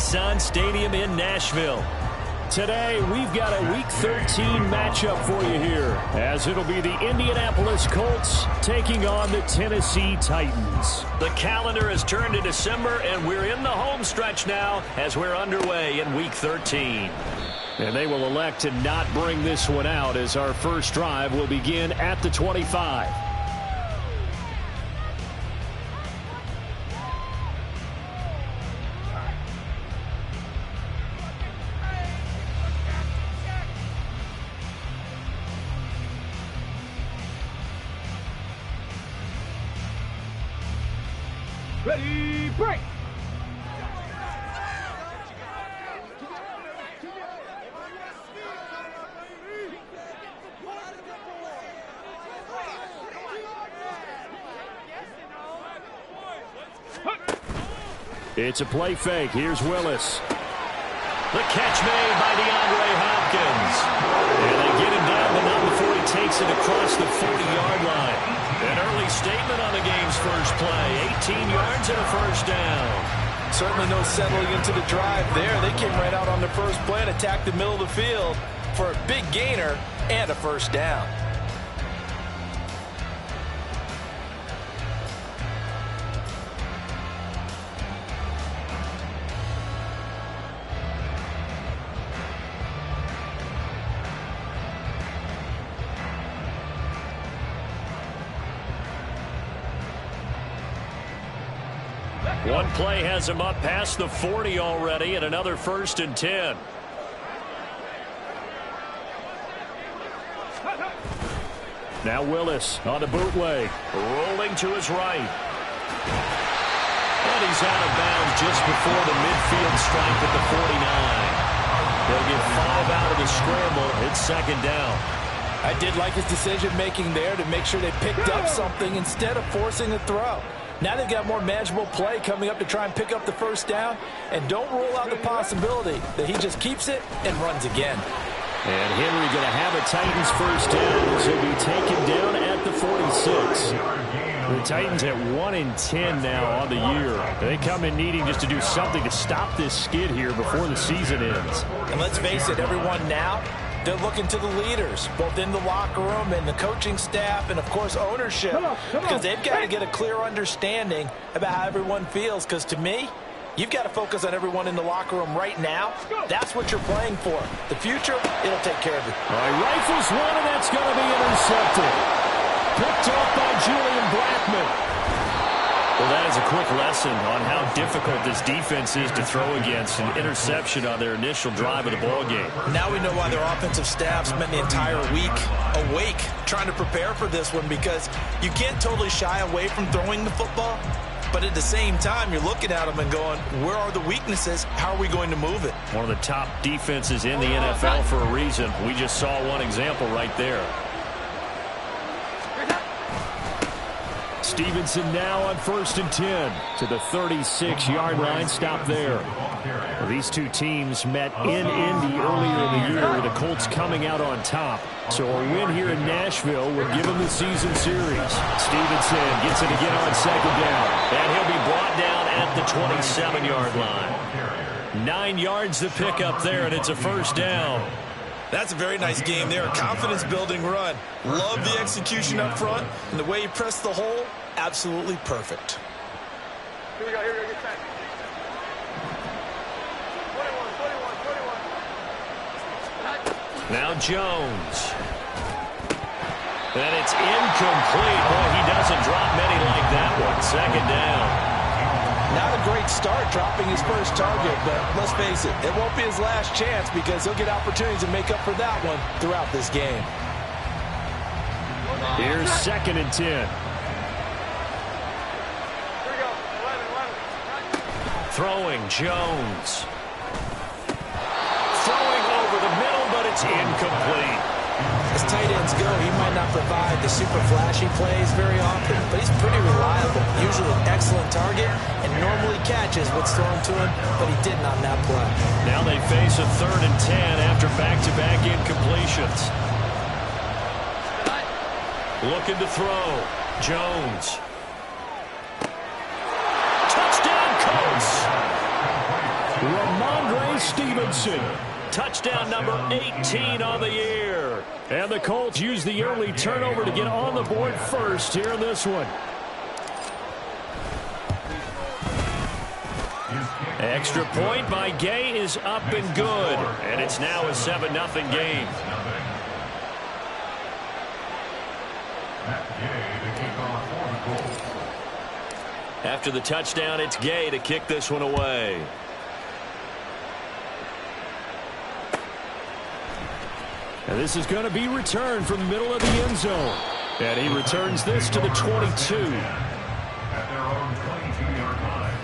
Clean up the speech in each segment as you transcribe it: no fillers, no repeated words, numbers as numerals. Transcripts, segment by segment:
Nissan Stadium in Nashville. Today, we've got a Week 13 matchup for you here, as it'll be the Indianapolis Colts taking on the Tennessee Titans. The calendar has turned to December, and we're in the home stretch now as we're underway in Week 13. And they will elect to not bring this one out, as our first drive will begin at the 25. Ready, break! It's a play fake. Here's Willis. The catch made by DeAndre Hopkins. And they get him down, but not before he takes it across the 40-yard line. An early statement on the game's first play. 18 yards and a first down. Certainly no settling into the drive there. They came right out on the first play and attacked the middle of the field for a big gainer and a first down. One play has him up past the 40 already, and another 1st and 10. Now Willis on a bootleg. Rolling to his right. And he's out of bounds just before the midfield stripe at the 49. They'll get 5 out of the scramble. It's 2nd down. I did like his decision-making there to make sure they picked up something instead of forcing a throw. Now they've got more manageable play coming up to try and pick up the first down. And don't rule out the possibility that he just keeps it and runs again. And Henry going to have a Titans first down as he'll be taken down at the 46. The Titans at 1-10 now on the year. They come in needing just to do something to stop this skid here before the season ends. And let's face it, everyone now, they're looking to the leaders, both in the locker room and the coaching staff and, of course, ownership, because they've got to get a clear understanding about how everyone feels, because to me, you've got to focus on everyone in the locker room right now. That's what you're playing for. The future, it'll take care of it. All right, rifles one, and that's going to be intercepted. Picked off by Julian Blackmon. Well, that is a quick lesson on how difficult this defense is to throw against. An interception on their initial drive of the ballgame. Now we know why their offensive staff spent the entire week awake trying to prepare for this one, because you can't totally shy away from throwing the football, but at the same time, you're looking at them and going, where are the weaknesses? How are we going to move it? One of the top defenses in the NFL for a reason. We just saw one example right there. Stevenson now on 1st and 10 to the 36-yard line. Stop there. Well, these two teams met in Indy earlier in the year, with the Colts coming out on top. So a win here in Nashville would give them the season series. Stevenson gets it again on 2nd down. And he'll be brought down at the 27-yard line. 9 yards to pick up there, and it's a first down. That's a very nice game there. A confidence-building run. Love the execution up front, and the way he pressed the hole, absolutely perfect. Here we go, get back. 21. Now Jones. And it's incomplete. Boy, he doesn't drop many like that one. 2nd down. Not a great start dropping his first target, but let's face it, it won't be his last chance, because he'll get opportunities to make up for that one throughout this game. Here's 2nd and 10. Here we go, 11. Throwing Jones. Throwing over the middle, but it's incomplete. As tight ends go, he might not provide the super flashy plays very often, but he's pretty reliable. Usually an excellent target, and normally catches what's thrown to him, but he didn't on that play. Now they face a 3rd and 10 after back-to-back incompletions. Looking to throw. Jones. Touchdown, Colts! Ramondre Stevenson. Touchdown number 18 on the year. And the Colts use the early turnover to get on the board first here in this one. Extra point by Gay is up and good. And it's now a 7-0 game. After the touchdown, it's Gay to kick this one away. And this is going to be returned from the middle of the end zone. And he returns this to the 22. At their own 22-yard line.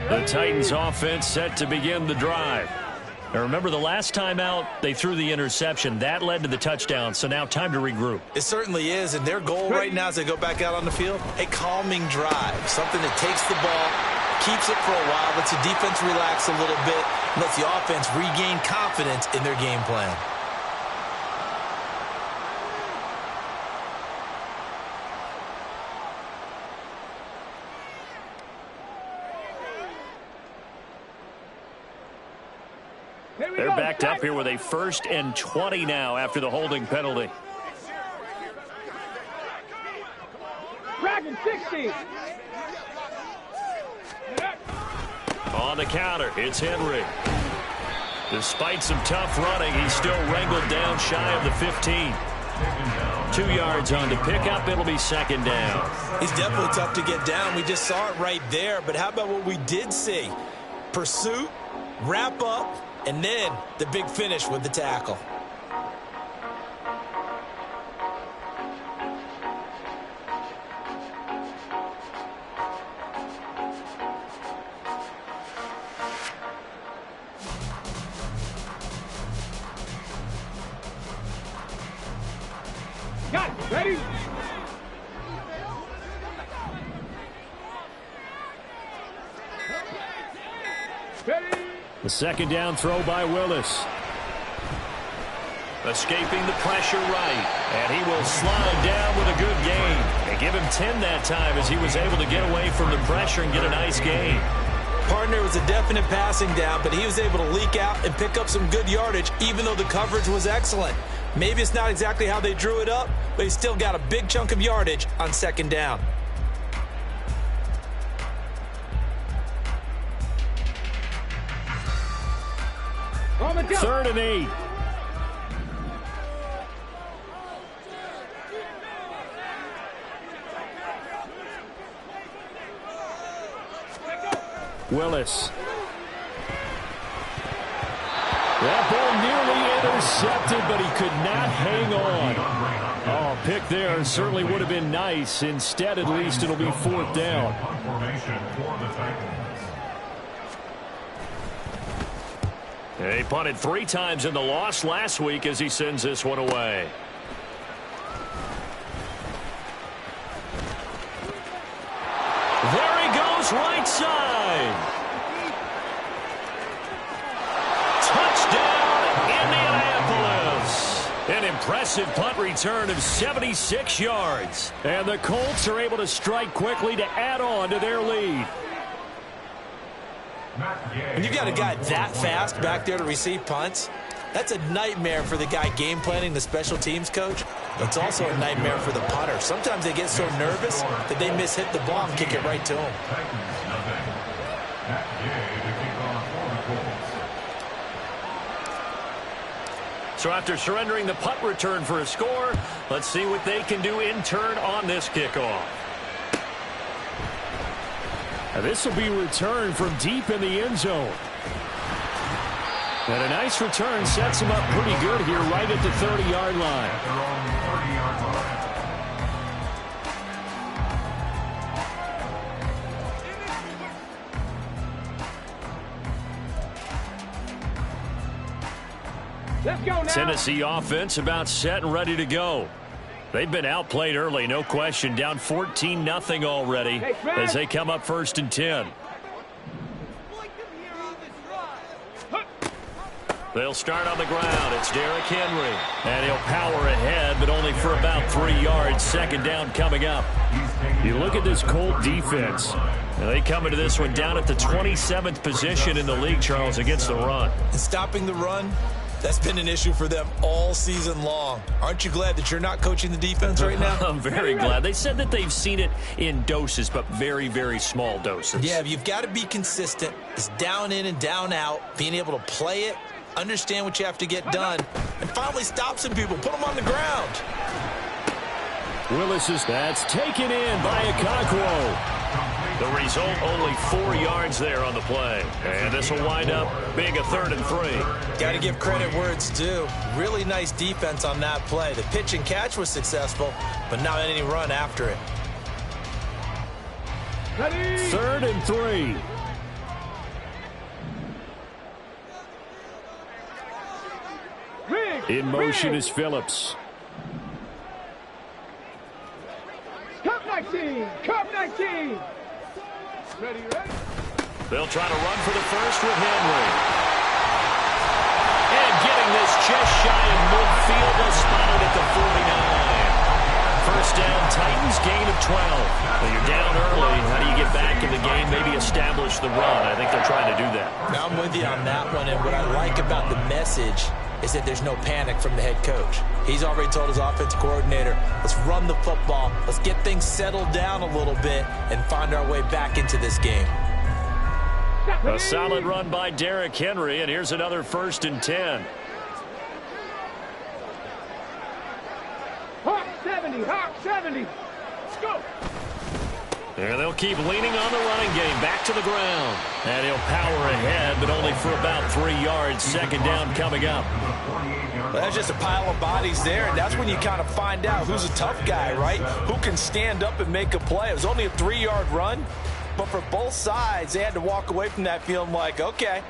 The Titans offense set to begin the drive. Now remember, the last time out, they threw the interception. That led to the touchdown, so now time to regroup. It certainly is, and their goal right now as they go back out on the field, a calming drive, something that takes the ball, keeps it for a while, lets the defense relax a little bit, and lets the offense regain confidence in their game plan. They're backed up here with a 1st and 20 now after the holding penalty. Dragon 60. On the counter, it's Henry. Despite some tough running, he's still wrangled down shy of the 15. 2 yards on the pickup. It'll be 2nd down. He's definitely tough to get down. We just saw it right there. But how about what we did see? Pursuit, wrap up, and then the big finish with the tackle. Got it. Ready? Ready? The 2nd down throw by Willis. Escaping the pressure right. And he will slide down with a good gain. And give him 10 that time as he was able to get away from the pressure and get a nice gain. Partner was a definite passing down, but he was able to leak out and pick up some good yardage, even though the coverage was excellent. Maybe it's not exactly how they drew it up, but he still got a big chunk of yardage on 2nd down. On the jump. 3rd and 8. Willis. That ball nearly intercepted, but he could not hang on. Oh, pick there certainly would have been nice. Instead, at least, it'll be 4th down. He punted 3 times in the loss last week as he sends this one away. There he goes, right side. An impressive punt return of 76 yards. And the Colts are able to strike quickly to add on to their lead. When you got a guy that fast back there to receive punts, that's a nightmare for the guy game planning, the special teams coach. But it's also a nightmare for the punter. Sometimes they get so nervous that they miss-hit the ball and kick it right to him. So after surrendering the punt return for a score, let's see what they can do in turn on this kickoff. Now this will be returned from deep in the end zone. And a nice return sets him up pretty good here right at the 30-yard line. Let's go now. Tennessee offense about set and ready to go. They've been outplayed early, no question. Down 14-0 already as they come up 1st and 10. They'll start on the ground. It's Derrick Henry. And he'll power ahead, but only for about 3 yards. 2nd down coming up. You look at this Colt defense. And they come into this one down at the 27th position in the league, Charles, against the run. And stopping the run, that's been an issue for them all season long. Aren't you glad that you're not coaching the defense right now? I'm very glad. They said that they've seen it in doses, but very, very small doses. Yeah, you've got to be consistent. It's down in and down out, being able to play it, understand what you have to get done, and finally stop some people, put them on the ground. That's taken in by Okonkwo. The result, only 4 yards there on the play. And this will wind up being a 3rd and 3. Got to give credit where it's due. Really nice defense on that play. The pitch and catch was successful, but not any run after it. 3rd and 3. In motion is Phillips. Cup 19! Cup 19! Ready? They'll try to run for the first with Henry. And getting this just shy of midfield, they'll spot it at the 49. 1st down, Titans, gain of 12. Well, you're down early. How do you get back in the game? Maybe establish the run. I think they're trying to do that. Now I'm with you on that one, and what I like about the message is that there's no panic from the head coach. He's already told his offensive coordinator, let's run the football, let's get things settled down a little bit and find our way back into this game. A solid run by Derrick Henry, and here's another 1st and 10. Hawk 70! Hawk 70! Let's go! And they'll keep leaning on the running game. Back to the ground. And he'll power ahead, but only for about 3 yards. 2nd down coming up. Well, that's just a pile of bodies there, and that's when you kind of find out who's a tough guy, right? Who can stand up and make a play. It was only a 3-yard run, but for both sides, they had to walk away from that feeling like, okay,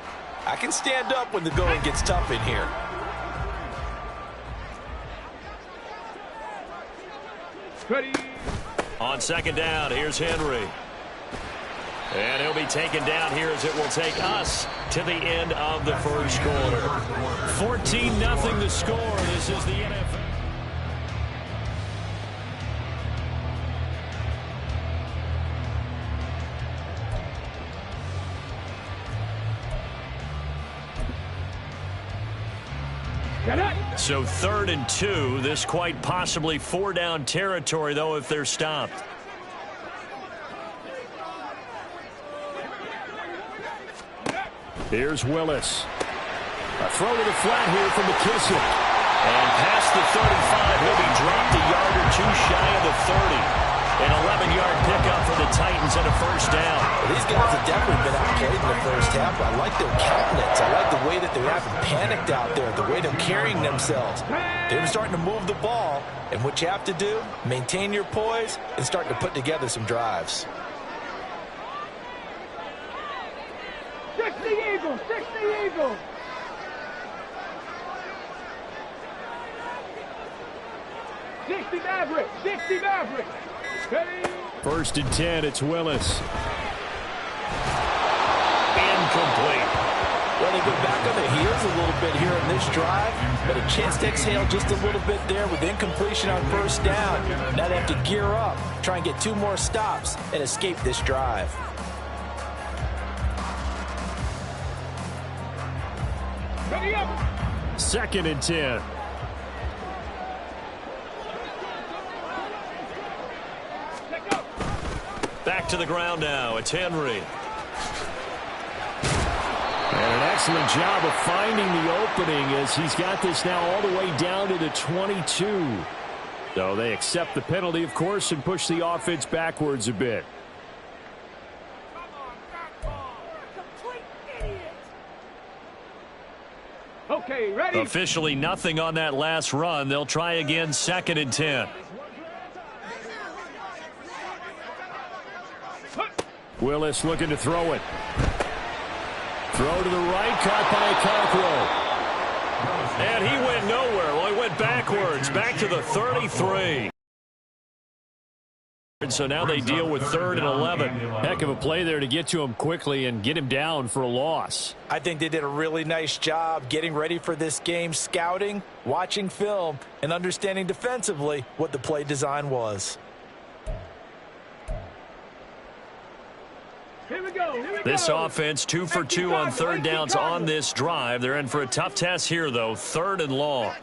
I can stand up when the going gets tough in here. Ready? On 2nd down, here's Henry. And he'll be taken down here as it will take us to the end of the 1st quarter. 14-0 the score. This is the NFL. So 3rd and 2. This quite possibly 4-down territory, though, if they're stopped. Here's Willis. A throw to the flat here from McKissick. And past the 35, he'll be dropped a yard or 2 shy of the 30. An 11-yard pickup for the Titans and a 1st down. Well, these guys have definitely been outplayed in the 1st half. I like their countenance. I like the way that they haven't panicked out there, the way they're carrying themselves. They're starting to move the ball, and what you have to do, maintain your poise and start to put together some drives. 60 Eagles! 60 Eagles! Maverick! 60 Maverick! Ready? 1st and 10, it's Willis. Incomplete. Well, they go back on their heels a little bit here on this drive, but a chance to exhale just a little bit there with incompletion on 1st down. Now they have to gear up, try and get 2 more stops, and escape this drive. Ready up! 2nd and 10. Back to the ground now. It's Henry. And an excellent job of finding the opening as he's got this now all the way down to the 22. So they accept the penalty, of course, and push the offense backwards a bit. Okay, ready? Officially nothing on that last run. They'll try again, 2nd and 10. Willis looking to throw it. Throw to the right, caught by Okonkwo. And he went nowhere. Well, he went backwards, back to the 33. And so now they deal with 3rd and 11. Heck of a play there to get to him quickly and get him down for a loss. I think they did a really nice job getting ready for this game, scouting, watching film, and understanding defensively what the play design was. Here we go. This offense 2 for 2 on 3rd downs on this drive. They're in for a tough test here, though. 3rd and long.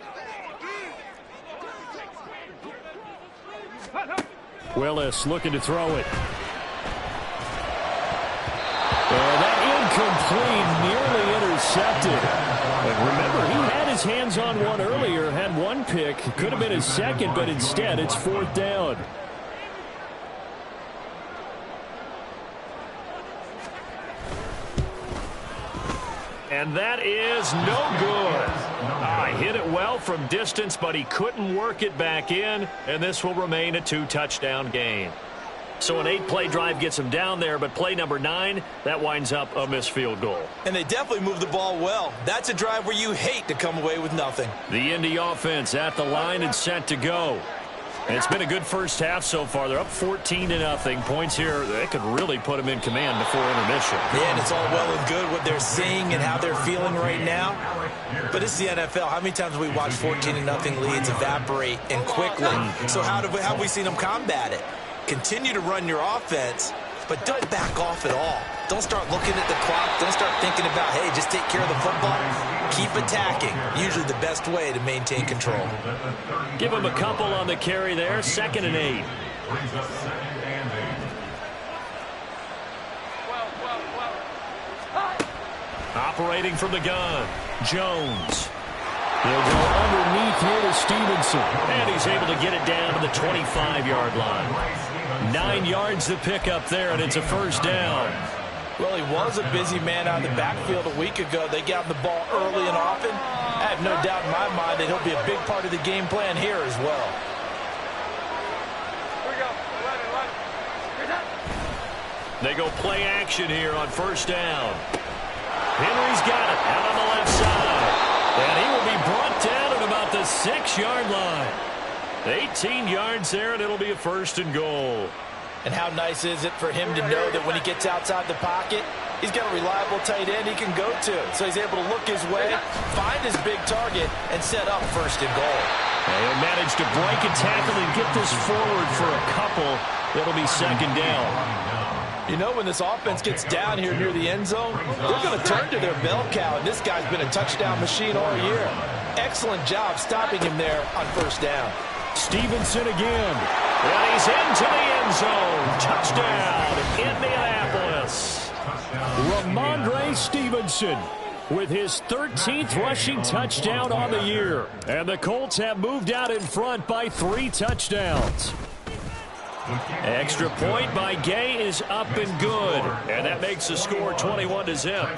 Willis looking to throw it. And that incomplete, nearly intercepted. And remember, he had his hands on one earlier, had one pick. Could have been his second, but instead it's 4th down. And that is no good. Hit it well from distance, but he couldn't work it back in, and this will remain a 2-touchdown game. So an 8-play drive gets him down there, but play number 9, that winds up a missed field goal. And they definitely moved the ball well. That's a drive where you hate to come away with nothing. The Indy offense at the line and set to go. And it's been a good first half so far. They're up 14-0. Points here, they could really put them in command before intermission. Yeah, and it's all well and good what they're seeing and how they're feeling right now. But it's the NFL. How many times have we watched 14-0 leads evaporate and quickly? So how have we seen them combat it? Continue to run your offense, but don't back off at all. Don't start looking at the clock. Don't start thinking about, hey, just take care of the football. Keep attacking. Usually the best way to maintain control. Give him a couple on the carry there. 2nd and 8. Operating from the gun, Jones. He'll go underneath here to Stevenson. And he's able to get it down to the 25-yard line. 9 yards to pick up there, and it's a 1st down. Well, he was a busy man out of the backfield a week ago. They got him the ball early and often. I have no doubt in my mind that he'll be a big part of the game plan here as well. They go play action here on 1st down. Henry's got it out on the left side. And he will be brought down at about the 6-yard line. 18 yards there, and it'll be a 1st and goal. And how nice is it for him to know that when he gets outside the pocket, he's got a reliable tight end he can go to. So he's able to look his way, find his big target, and set up 1st and goal. And he'll manage to break a tackle and get this forward for a couple. It'll be 2nd down. You know, when this offense gets down here near the end zone, they're going to turn to their bell cow, and this guy's been a touchdown machine all year. Excellent job stopping him there on 1st down. Stevenson again. And he's into the end zone. Touchdown, Indianapolis. Ramondre Stevenson with his 13th rushing touchdown on the year. And the Colts have moved out in front by 3 touchdowns. Extra point by Gay is up and good. And that makes the score 21-0.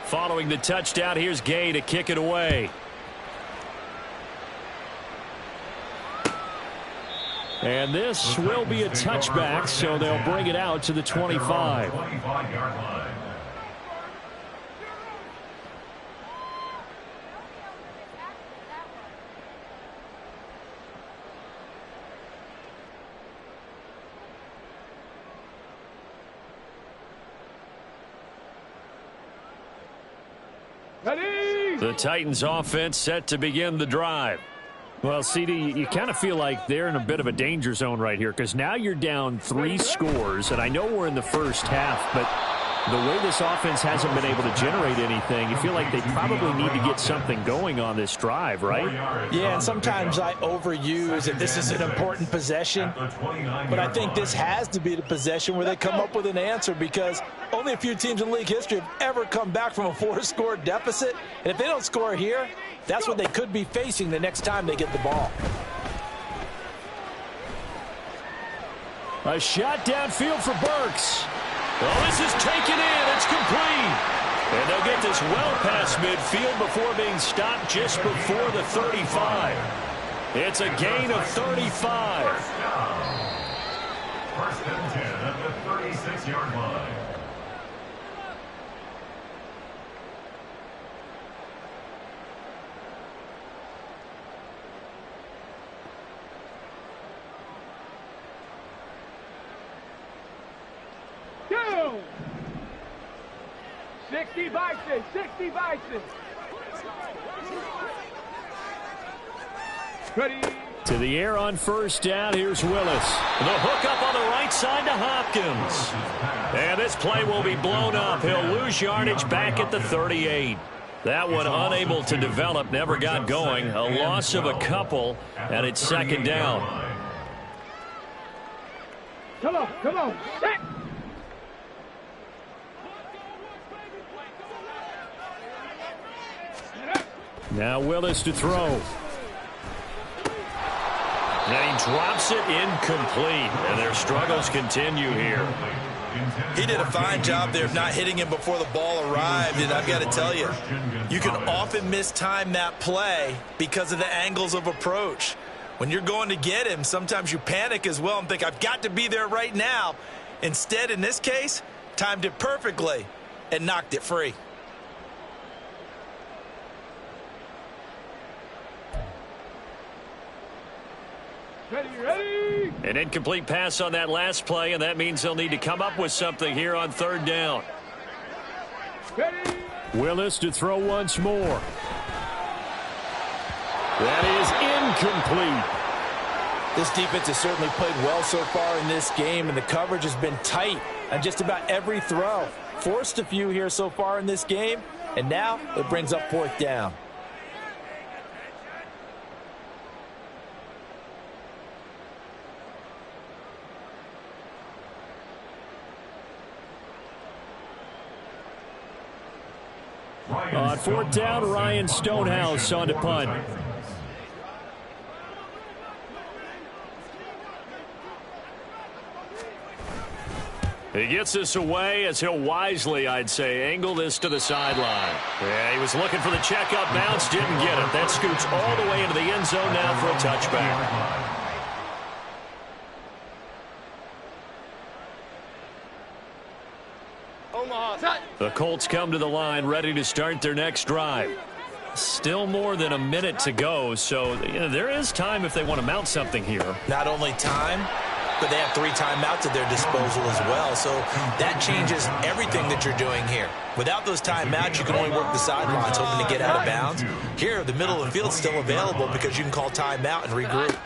Following the touchdown, here's Gay to kick it away. And this will be a touchback, so they'll bring it out to the 25. Ready? The Titans offense set to begin the drive. Well, CD, you kind of feel like they're in a bit of a danger zone right here because now you're down 3 scores, and I know we're in the first half, but the way this offense hasn't been able to generate anything, you feel like they probably need to get something going on this drive, right? Yeah, and sometimes I overuse that this is an important possession, but I think this has to be the possession where they come up with an answer because only a few teams in league history have ever come back from a 4-score deficit, and if they don't score here, that's what they could be facing the next time they get the ball. A shot downfield for Burks. Well, this is taken in. It's complete. And they'll get this well past midfield before being stopped just before the 35. It's a gain of 35. First and 10 at the 36-yard line. 2. 60 bison, 60 bison. Ready. To the air on first down. Here's Willis. The hook up on the right side to Hopkins. And this play will be blown up. He'll lose yardage back at the 38. That one unable to develop, never got going. A loss of a couple, and it's second down. Come on, come on. Set. Now Willis to throw. And he drops it incomplete, and their struggles continue here. He did a fine job there of not hitting him before the ball arrived, and I've got to tell you, you can often mistime that play because of the angles of approach. When you're going to get him, sometimes you panic as well and think, I've got to be there right now. Instead, in this case, timed it perfectly and knocked it free. Ready, ready. An incomplete pass on that last play, and that means they'll need to come up with something here on third down. Ready. Willis to throw once more. That is incomplete. This defense has certainly played well so far in this game, and the coverage has been tight on just about every throw. Forced a few here so far in this game, and now it brings up fourth down. On fourth down, Ryan Stonehouse on to punt. He gets this away as he'll wisely, I'd say, angle this to the sideline. Yeah, he was looking for the checkup bounce, didn't get it. That scoots all the way into the end zone now for a touchback. The Colts come to the line ready to start their next drive. Still more than a minute to go, so there is time if they want to mount something here. Not only time, but they have 3 timeouts at their disposal as well, so that changes everything that you're doing here. Without those timeouts, you can only work the sidelines, hoping to get out of bounds. Here, the middle of the field is still available because you can call timeout and regroup.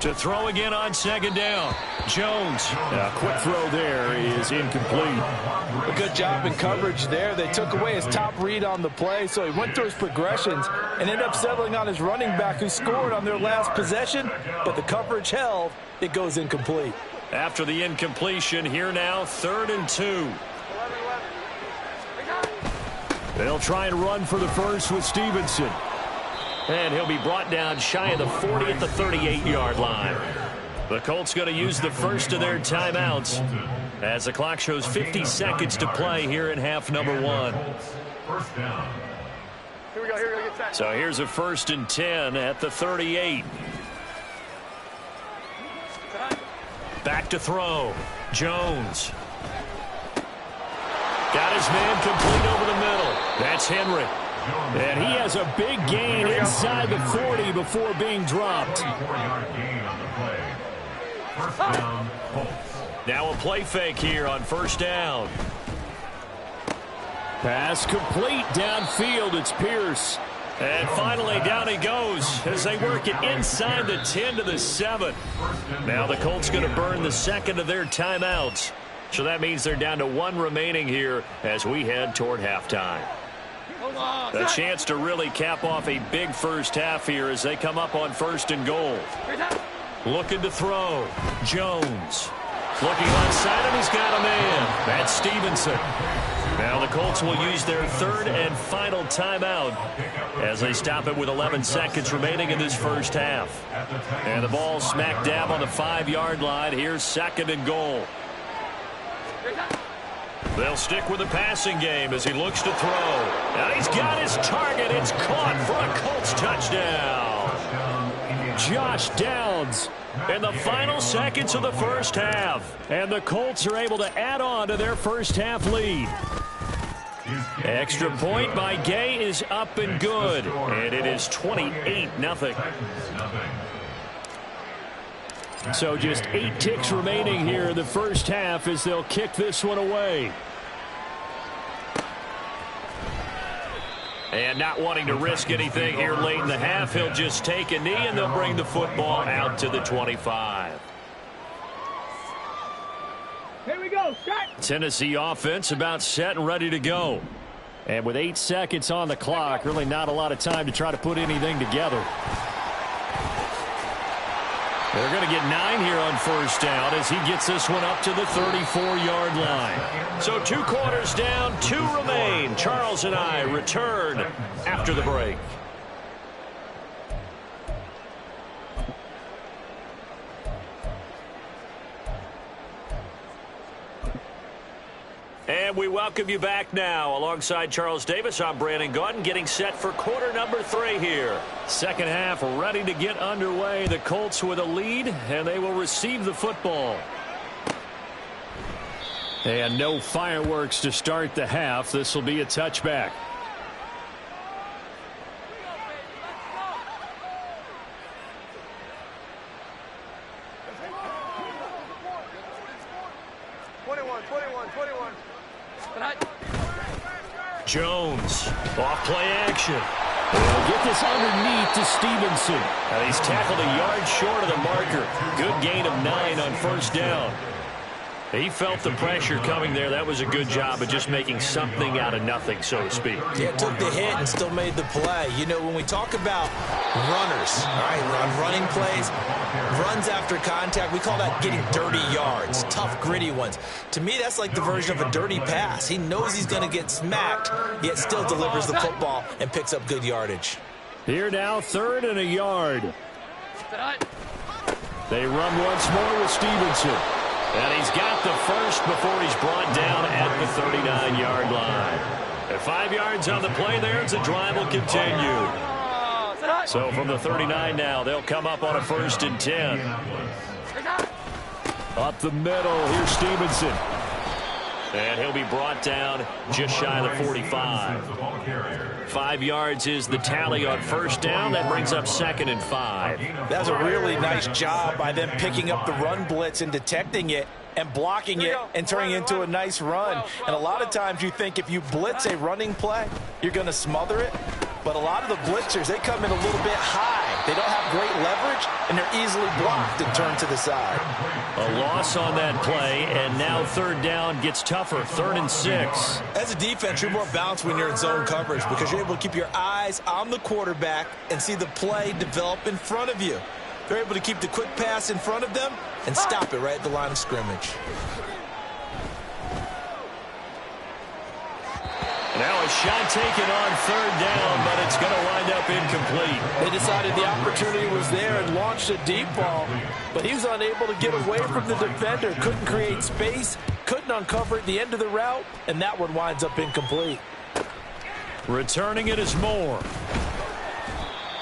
To throw again on second down. Jones. A quick throw there is incomplete. A good job in coverage there. They took away his top read on the play, so he went through his progressions and ended up settling on his running back who scored on their last possession, but the coverage held. It goes incomplete. After the incompletion, here now, 3rd and 2. They'll try and run for the first with Stevenson. And he'll be brought down shy of the 40 at the 38-yard line. The Colts going to use the first of their timeouts as the clock shows 50 seconds to play here in half number 1. First down. Here we go, get set. So here's a 1st and 10 at the 38. Back to throw. Jones. Got his man complete over the middle. That's Henry. And he has a big gain inside the 40 before being dropped. 24-yard gain on the play. First down, Colts. Now a play fake here on first down. Pass complete downfield. It's Pierce. And finally down he goes as they work it inside the 10 to the 7. Now the Colts going to burn the second of their timeouts. So that means they're down to 1 remaining here as we head toward halftime. A chance to really cap off a big first half here as they come up on 1st and goal. Looking to throw. Jones. Looking onside him. He's got a man. That's Stevenson. Now the Colts will use their 3rd and final timeout as they stop it with 11 seconds remaining in this first half. And the ball smack dab on the 5-yard line. Here's 2nd and goal. They'll stick with the passing game as he looks to throw. And he's got his target. It's caught for a Colts touchdown. Josh Downs in the final seconds of the first half. And the Colts are able to add on to their first half lead. Extra point by Gay is up and good. And it is 28-0. So just 8 ticks remaining here in the first half as they'll kick this one away. And not wanting to risk anything here late in the half, he'll just take a knee and they'll bring the football out to the 25. Here we go. Set. Tennessee offense about set and ready to go. And with 8 seconds on the clock, really not a lot of time to try to put anything together. They're going to get 9 here on first down as he gets this one up to the 34-yard line. So 2 quarters down, 2 remain. Charles and I return after the break. And we welcome you back now. Alongside Charles Davis, I'm Brandon Gaudin, getting set for quarter number 3 here. Second half ready to get underway. The Colts with a lead, and they will receive the football. And no fireworks to start the half. This will be a touchback. Jones, off play action. They'll get this underneath to Stevenson. And he's tackled a yard short of the marker. Good gain of 9 on first down. He felt the pressure coming there. That was a good job of just making something out of nothing, so to speak. Yeah, took the hit and still made the play. You know, when we talk about runners, all right, on running plays, runs after contact, we call that getting dirty yards, tough, gritty ones. To me, that's like the version of a dirty pass. He knows he's going to get smacked, yet still delivers the football and picks up good yardage. Here now, 3rd and a yard. They run once more with Stevenson. And he's got the first before he's brought down at the 39-yard line. At 5 yards on the play there, the drive will continue. So from the 39 now, they'll come up on a 1st and 10. Up the middle, here's Stevenson. And he'll be brought down just shy of the 45. 5 yards is the tally on first down. That brings up 2nd and 5. That's a really nice job by them picking up the run blitz and detecting it and blocking it and turning it into a nice run. And a lot of times you think if you blitz a running play, you're going to smother it. But a lot of the blitzers, they come in a little bit high. They don't have great leverage, and they're easily blocked and turned to the side. A loss on that play, and now 3rd down gets tougher, 3rd and 6. As a defense, you're more balanced when you're in zone coverage because you're able to keep your eyes on the quarterback and see the play develop in front of you. They're able to keep the quick pass in front of them and stop it right at the line of scrimmage. Now a shot taken on 3rd down, but it's going to wind up incomplete. They decided the opportunity was there and launched a deep ball, but he was unable to get away from the defender, couldn't create space, couldn't uncover at the end of the route, and that one winds up incomplete. Returning it is Moore.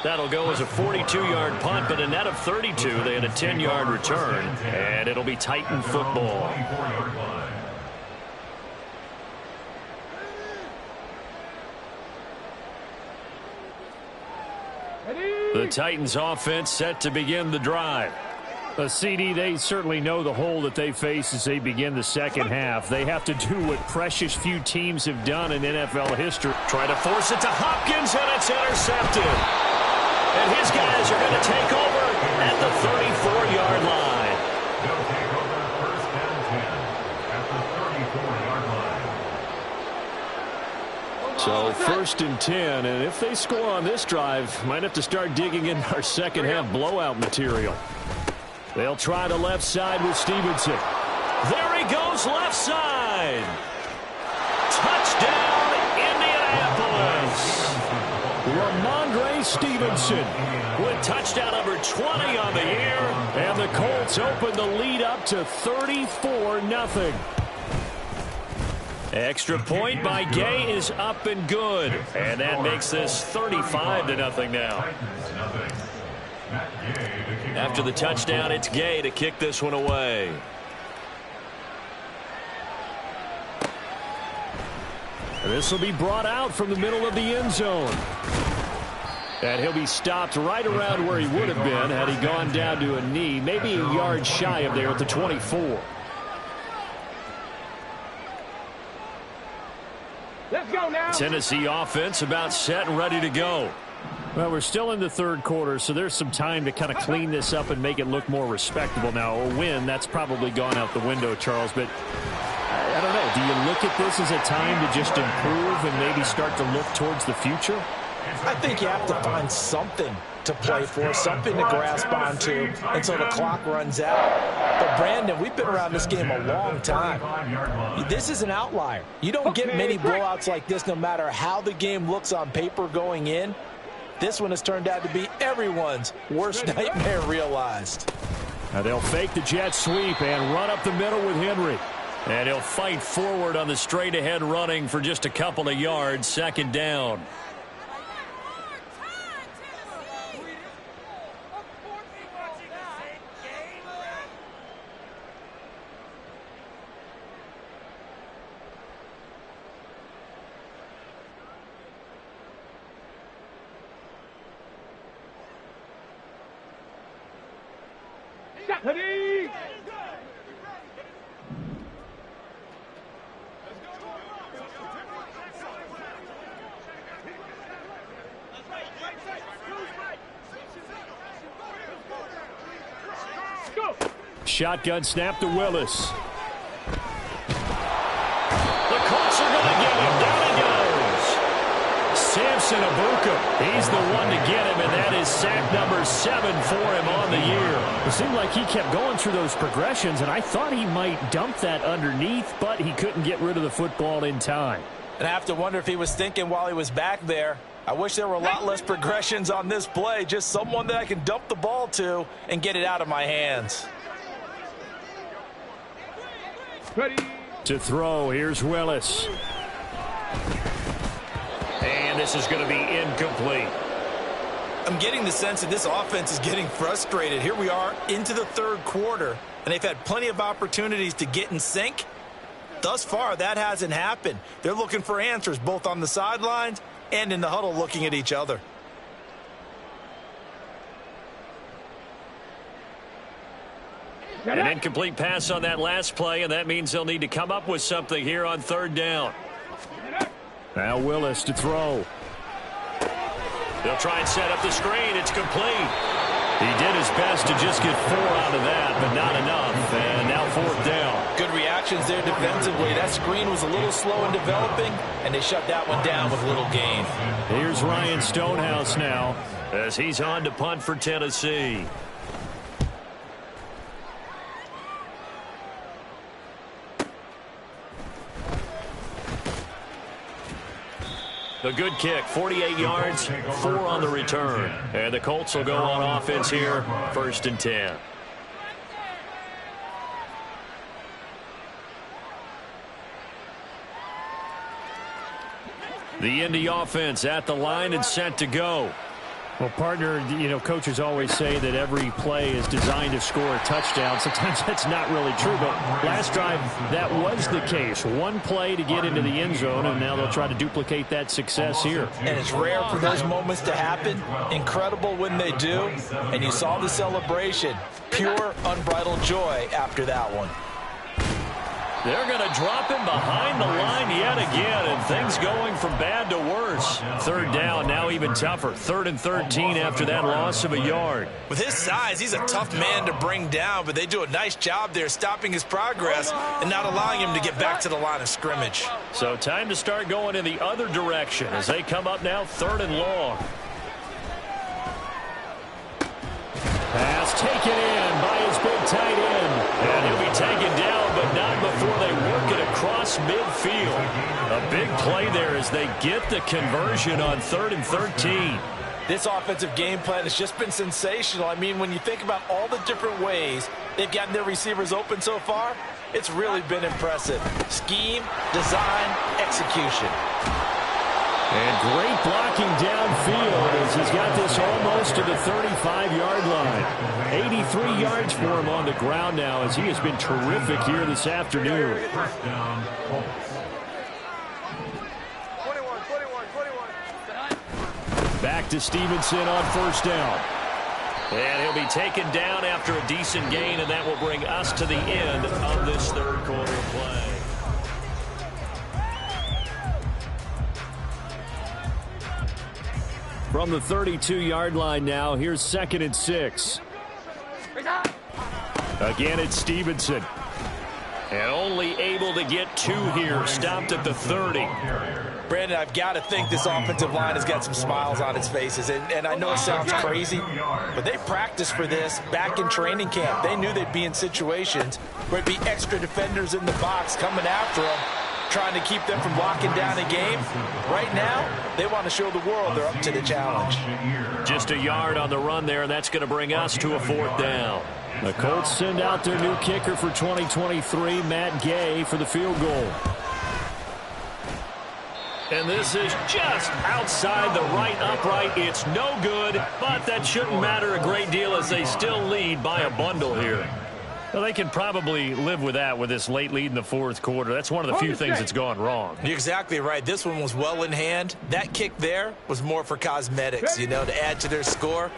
That'll go as a 42-yard punt, but a net of 32. They had a 10-yard return, and it'll be Titan football. The Titans offense set to begin the drive. CD, they certainly know the hole that they face as they begin the second half. They have to do what precious few teams have done in NFL history. Try to force it to Hopkins, and it's intercepted. And his guys are going to take over at the 34-yard line. They'll take over 1st and 10 at the 34-yard line. So 1st and 10, and if they score on this drive, might have to start digging in our second half blowout material. They'll try the left side with Stevenson. There he goes, left side. Touchdown, Indianapolis. Ramondre Stevenson with touchdown number 20 on the year, and the Colts open the lead up to 34-0. Extra point by Gay is up and good, and that makes this 35-0 now. After the touchdown, it's Gay to kick this one away. And this will be brought out from the middle of the end zone. And he'll be stopped right around where he would have been had he gone down to a knee, maybe a yard shy of there at the 24. Let's go now. Tennessee offense about set and ready to go. Well, we're still in the third quarter, so there's some time to kind of clean this up and make it look more respectable. Now, a win, that's probably gone out the window, Charles, but I don't know. Do you look at this as a time to just improve and maybe start to look towards the future? I think you have to find something to play for, something to grasp onto until the clock runs out. But, Brandon, we've been around this game a long time. This is an outlier. You don't get many blowouts like this no matter how the game looks on paper going in. This one has turned out to be everyone's worst nightmare realized. Now they'll fake the jet sweep and run up the middle with Henry. And he'll fight forward on the straight-ahead running for just a couple of yards, second down. Shotgun snap to Willis. The Colts are going to get him. Down he goes. Samson Abuka. He's the one to get him, and that is sack number 7 for him on the year. It seemed like he kept going through those progressions, and I thought he might dump that underneath, but he couldn't get rid of the football in time. And I have to wonder if he was thinking while he was back there, I wish there were a lot less progressions on this play, just someone that I can dump the ball to and get it out of my hands. Ready. To throw, here's Willis. And this is going to be incomplete. I'm getting the sense that this offense is getting frustrated. Here we are into the third quarter, and they've had plenty of opportunities to get in sync. Thus far, that hasn't happened. They're looking for answers both on the sidelines and in the huddle looking at each other. An incomplete pass on that last play, and that means they'll need to come up with something here on third down. Now Willis to throw. They'll try and set up the screen. It's complete. He did his best to just get 4 out of that, but not enough. And now fourth down. Good reactions there defensively. That screen was a little slow in developing, and they shut that one down with little gain. Here's Ryan Stonehouse now as he's on to punt for Tennessee. A good kick, 48 yards, 4 on the return. And the Colts will go on offense here, 1st and 10. The Indy offense at the line and set to go. Well, partner, you know, coaches always say that every play is designed to score a touchdown. Sometimes that's not really true, but last drive, that was the case. One play to get into the end zone, and now they'll try to duplicate that success here. And it's rare for those moments to happen. Incredible when they do. And you saw the celebration. Pure, unbridled joy after that one. They're going to drop him behind the line yet again, and things going from bad to worse. Third down, now even tougher. 3rd and 13 after that loss of a yard. With his size, he's a tough man to bring down, but they do a nice job there stopping his progress and not allowing him to get back to the line of scrimmage. So time to start going in the other direction as they come up now 3rd and long. Pass taken in by his big tight end. And he'll be taken down, but not before they work it across midfield. A big play there as they get the conversion on 3rd and 13. This offensive game plan has just been sensational. I mean, when you think about all the different ways they've gotten their receivers open so far, it's really been impressive. Scheme, design, execution. And great blocking downfield as he's got this almost to the 35-yard line. 83 yards for him on the ground now as he has been terrific here this afternoon. Back to Stevenson on first down. And he'll be taken down after a decent gain, and that will bring us to the end of this third quarter play. From the 32-yard line now, here's 2nd and 6. Again, it's Stevenson. And only able to get 2 here, stopped at the 30. Brandon, I've got to think this offensive line has got some smiles on its faces. And I know it sounds crazy, but they practiced for this back in training camp. They knew they'd be in situations where it'd be extra defenders in the box coming after them, trying to keep them from locking down a game. Right now, they want to show the world they're up to the challenge. Just a yard on the run there, and that's going to bring us to a 4th down. The Colts send out their new kicker for 2023, Matt Gay, for the field goal. And this is just outside the right upright. It's no good, but that shouldn't matter a great deal as they still lead by a bundle here. Well, they can probably live with that with this late lead in the fourth quarter. That's one of the few things that's gone wrong. You're exactly right. This one was well in hand. That kick there was more for cosmetics, you know, to add to their score.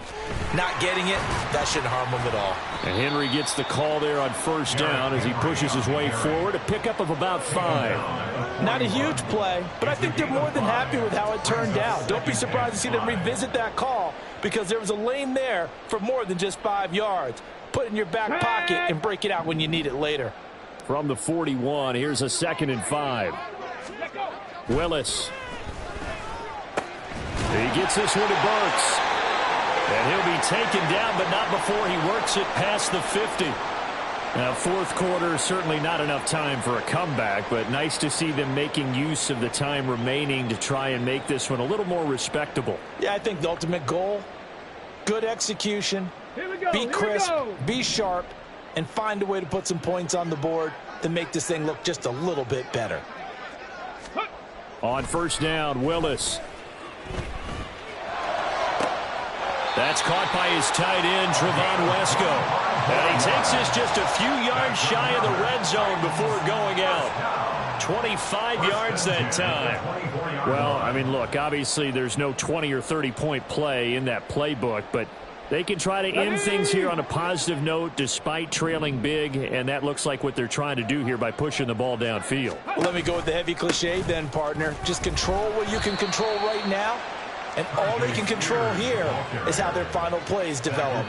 Not getting it, that shouldn't harm them at all. And Henry gets the call there on first down as he pushes his way forward. A pickup of about 5. Not a huge play, but I think they're more than happy with how it turned out. Don't be surprised to see them revisit that call because there was a lane there for more than just 5 yards. Put it in your back pocket and break it out when you need it later. From the 41, here's a 2nd and 5. Willis. He gets this one to Burks. And he'll be taken down, but not before he works it past the 50. Now, fourth quarter, certainly not enough time for a comeback, but nice to see them making use of the time remaining to try and make this one a little more respectable. Yeah, I think the ultimate goal, good execution, be crisp, be sharp, and find a way to put some points on the board to make this thing look just a little bit better. On first down, Willis. That's caught by his tight end, Trevon Wesco. And he takes this just a few yards shy of the red zone before going out. 25 yards that time. Well, I mean, look, obviously there's no 20 or 30-point play in that playbook, but they can try to end things here on a positive note despite trailing big, and that looks like what they're trying to do here by pushing the ball downfield. Well, let me go with the heavy cliche then, partner. Just control what you can control right now, and all they can control here is how their final plays develop.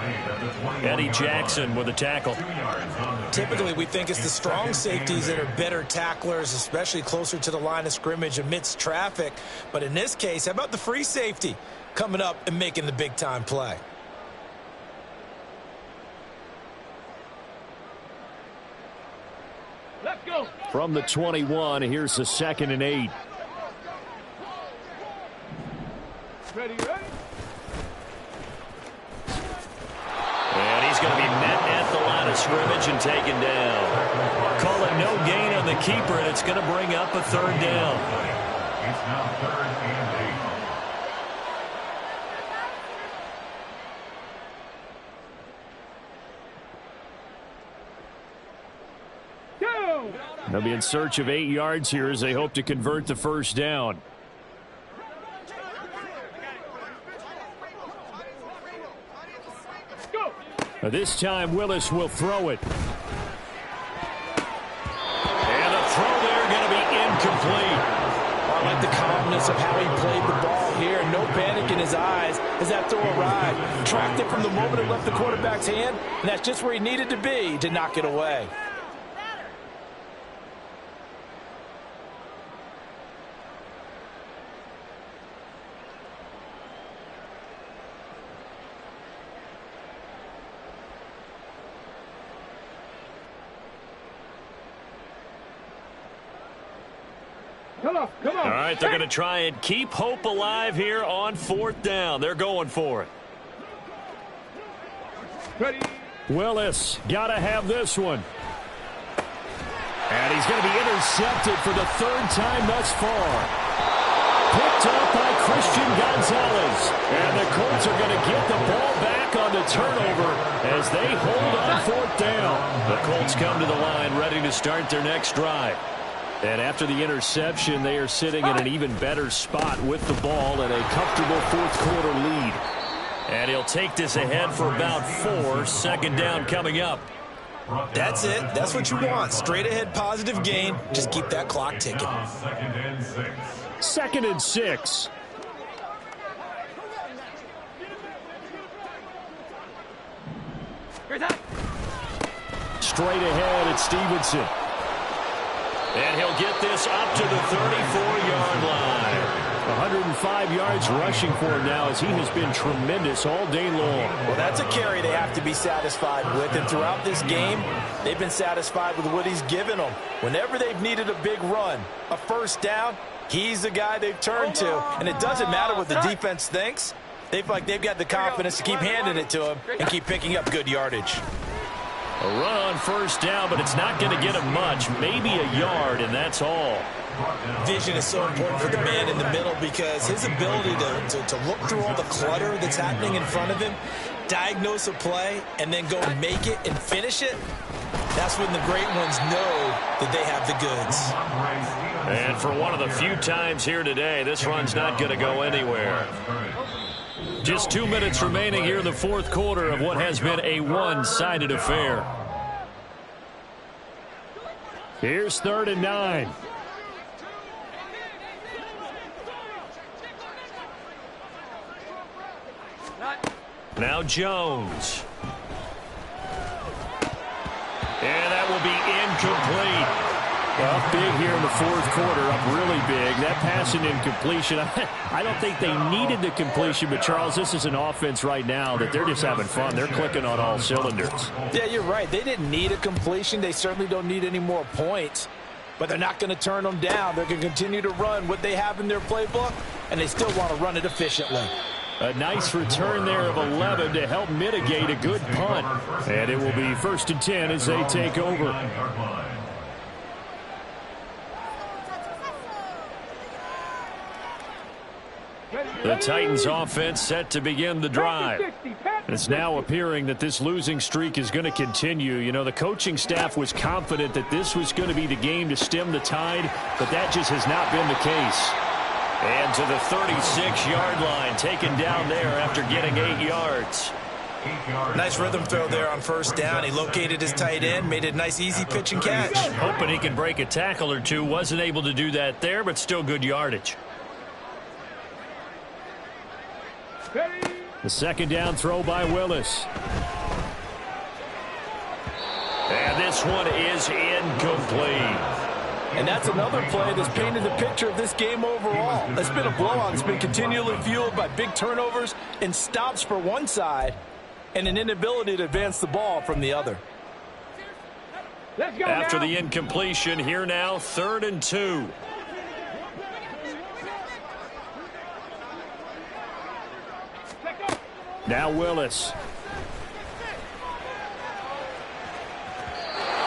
Eddie Jackson with a tackle. Typically, we think it's the strong safeties that are better tacklers, especially closer to the line of scrimmage amidst traffic. But in this case, how about the free safety coming up and making the big-time play? Let's go. From the 21, here's the 2nd and 8. Ready? And he's going to be met at the line of scrimmage and taken down. Call it no gain on the keeper, and it's going to bring up a 3rd down. It's now 3rd and 8. They'll be in search of 8 yards here as they hope to convert the first down. This time, Willis will throw it. And the throw there going to be incomplete. I like the calmness of how he played the ball here. No panic in his eyes as that throw arrived. Tracked it from the moment it left the quarterback's hand, and that's just where he needed to be to knock it away. Come on. All right, they're going to try and keep hope alive here on 4th down. They're going for it. Ready? Willis, got to have this one. And he's going to be intercepted for the 3rd time thus far. Picked up by Christian Gonzalez. And the Colts are going to get the ball back on the turnover as they hold on 4th down. The Colts come to the line ready to start their next drive. And after the interception, they are sitting in an even better spot with the ball and a comfortable fourth-quarter lead. And he'll take this ahead for about 4. Second down coming up. That's it. That's what you want. Straight ahead positive gain. Just keep that clock ticking. Second and 6. Straight ahead, it's Stevenson. And he'll get this up to the 34-yard line. 105 yards rushing for him now as he has been tremendous all day long. Well, that's a carry they have to be satisfied with. And throughout this game, they've been satisfied with what he's given them. Whenever they've needed a big run, a first down, he's the guy they've turned to. And it doesn't matter what the defense thinks. They feel like they've got the confidence to keep handing it to him and keep picking up good yardage. A run on first down, but it's not going to get him much. Maybe a yard, and that's all. Vision is so important for the man in the middle because his ability to look through all the clutter that's happening in front of him, diagnose a play, and then go and make it and finish it, that's when the great ones know that they have the goods. And for one of the few times here today, this run's not going to go anywhere. Just 2 minutes remaining here in the fourth quarter of what has been a one-sided affair. Here's 3rd and 9. Now Jones. And that will be incomplete. Up big here in the fourth quarter, up really big. That pass and incompletion, I don't think they needed the completion, but Charles, this is an offense right now that they're just having fun. They're clicking on all cylinders. Yeah, you're right. They didn't need a completion. They certainly don't need any more points, but they're not going to turn them down. They're going to continue to run what they have in their playbook, and they still want to run it efficiently. A nice return there of 11 to help mitigate a good punt. And it will be 1st and 10 as they take over. The Titans offense set to begin the drive. It's now appearing that this losing streak is going to continue. You know, the coaching staff was confident that this was going to be the game to stem the tide, but that just has not been the case. And to the 36-yard line, taken down there after getting 8 yards. Nice rhythm throw there on first down. He located his tight end, made it a nice easy pitch and catch. Hoping he could break a tackle or two. Wasn't able to do that there, but still good yardage. The second down throw by Willis. And this one is incomplete. And that's another play that's painted the picture of this game overall. It's been a blowout. It's been continually fueled by big turnovers and stops for one side and an inability to advance the ball from the other. After the incompletion, here now, 3rd and 2. Now Willis.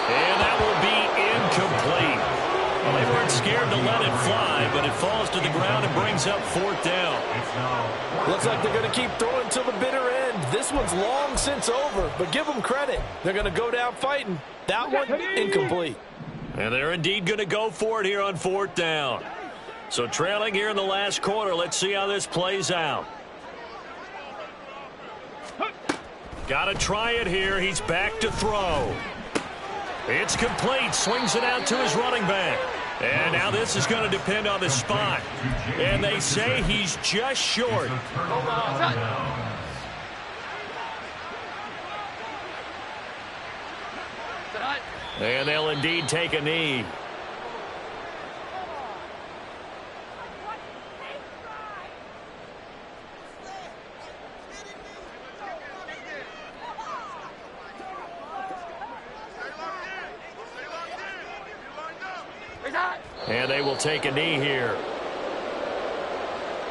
And that will be incomplete. Well, they weren't scared to let it fly, but it falls to the ground and brings up 4th down. Looks like they're going to keep throwing till the bitter end. This one's long since over, but give them credit. They're going to go down fighting. That one, incomplete. And they're indeed going to go for it here on 4th down. So trailing here in the last quarter, let's see how this plays out. Got to try it here. He's back to throw. It's complete. Swings it out to his running back. And now this is going to depend on the spot. And they say he's just short. And they'll indeed take a knee. And they will take a knee here.